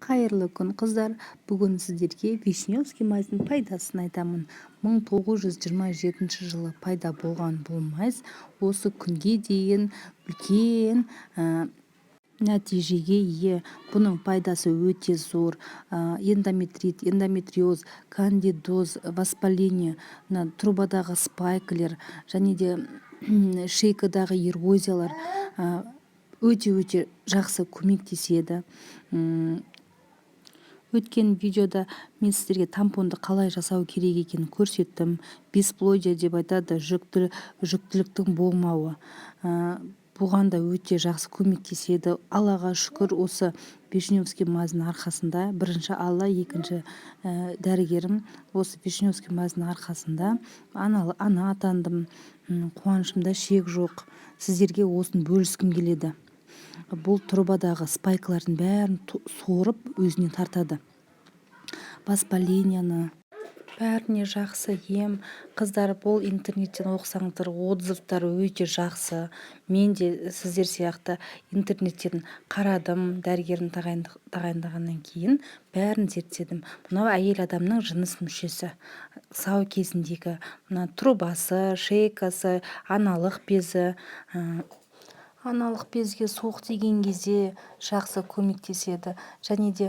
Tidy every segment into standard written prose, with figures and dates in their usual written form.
Қайырлы күн қыздар. Бүгін сіздерге Вишневский майздың пайдасын айтамын. 1927 жылы пайда болған бұл майз осы күнге дейін үлкен нәтижеге ие. Бұның пайдасы өте зор. Эндометрит, эндометриоз, кандидоз, воспаление, трубадағы спайклер және де шейкадағы эрозиялар өте жақсы көмектеседі. Өткен видеода мен сіздерге тампонды қалай жасау керек екенін көрсеттім. Бесплодие деп айтады, жүктіліктің болмауы. Бұған да өте жақсы көмектеседі. Аллаға шүкір, осы Вишневский майздың арқасында, бірінші Алла, екінші дәрігерім, осы Вишневский майздың арқасында ана атандым. Қуанышымда шек жоқ. Сіздерге осын бөліскім келеді. Бұл трубадағы спайклардың бәрін сорып өзіне тартады. Воспаленияны бәріне жақсы ем. Қыздар, бұл интернеттен оқысаңыздар, отзывтары өте жақсы. Мен де сіздер сияқты интернеттен қарадым, дәрігерім тағайындағаннан кейін бәрін зерттедім. Мынау әйел адамның жыныс мүшесі, сау кезіндегі трубасы, шейкасы, аналық безі. Аналық безге суық тиген кезде жақсы көмектеседі. Және де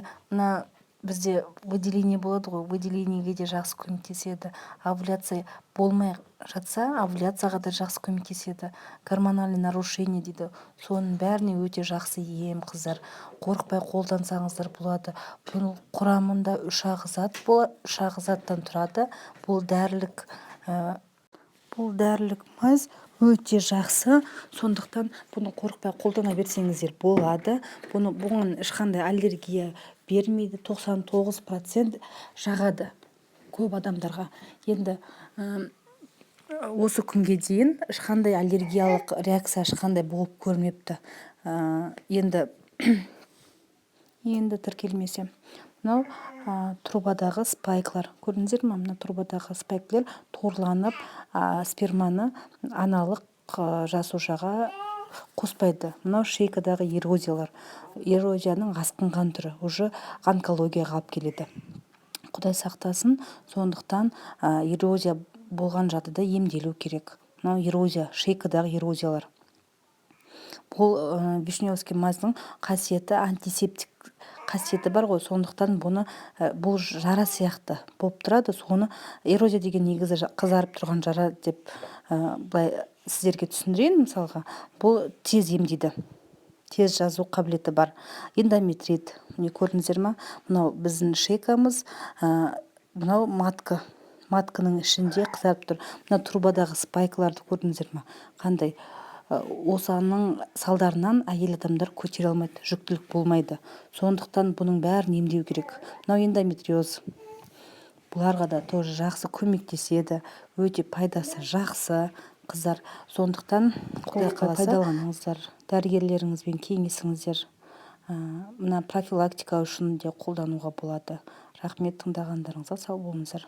бізде выделение болады ғой, выделениеге де жақсы көмектеседі. Овуляция болмай жатса, овуляцияға да жақсы көмектеседі. Гормональный нарушение дейді. Соның бәріне өте жақсы ем, қыздар. Қорықпай қолдансаңыздар болады. Бұл құрамында 3 ағзат болады, 3 ағзаттан тұрады. Бұл дәрілік майз өте жақсы. Сондықтан бұны қорықпай қолдана берсеңіздер болады. Бұған ешқандай аллергия бермейді. 99% жағады көп адамдарға. Енді осы күнге дейін ешқандай аллергиялық реакция ешқандай болып көрмепті. Енді тіркелмесе. Мынау трубадағы спайклар. Көрдіңіздер ме? Мына трубадағы спайклер торланып, сперманы аналық жасушаға қоспайды. Мынау шейкадағы эрозиялар. Эрозияның асқынған түрі, уже онкологияға алып келеді. Құдай сақтасын. Сондықтан эрозия болған жағдайда емделу керек. Мынау эрозия, шейкадағы эрозиялар. Бұл Вишневский майздың қасиеті, антисептик қасиеті бар ғой. Сондықтан бұл жара сияқты болып тұрады. Соны эрозия деген негізі қызарып тұрған жара деп сіздерге түсіндірейін. Мысалға, бұл тез емдейді. Тез жазу қабілеті бар. Эндометрит, не көрдіңіздер ме? Мынау біздің шейкамыз, мынау матканың ішінде қызарып тұр. Мына трубадағы спайкларды көрдіңіздер ме? Қандай? Осының салдарынан әйел адамдар көтере алмайды, жүктілік болмайды. Сондықтан бұның бәрін емдеу керек. Мынау эндометриоз. Бұларға да тоже жақсы көмектеседі. Өте пайдасы жақсы, қыздар. Сондықтан Құдай қаласа пайдаланыңыздар. Дәрігерлеріңізбен кеңесіңіздер. Мына профилактика үшін де қолдануға болады. Рахмет, тыңдағандарыңызға сау болыңыздар.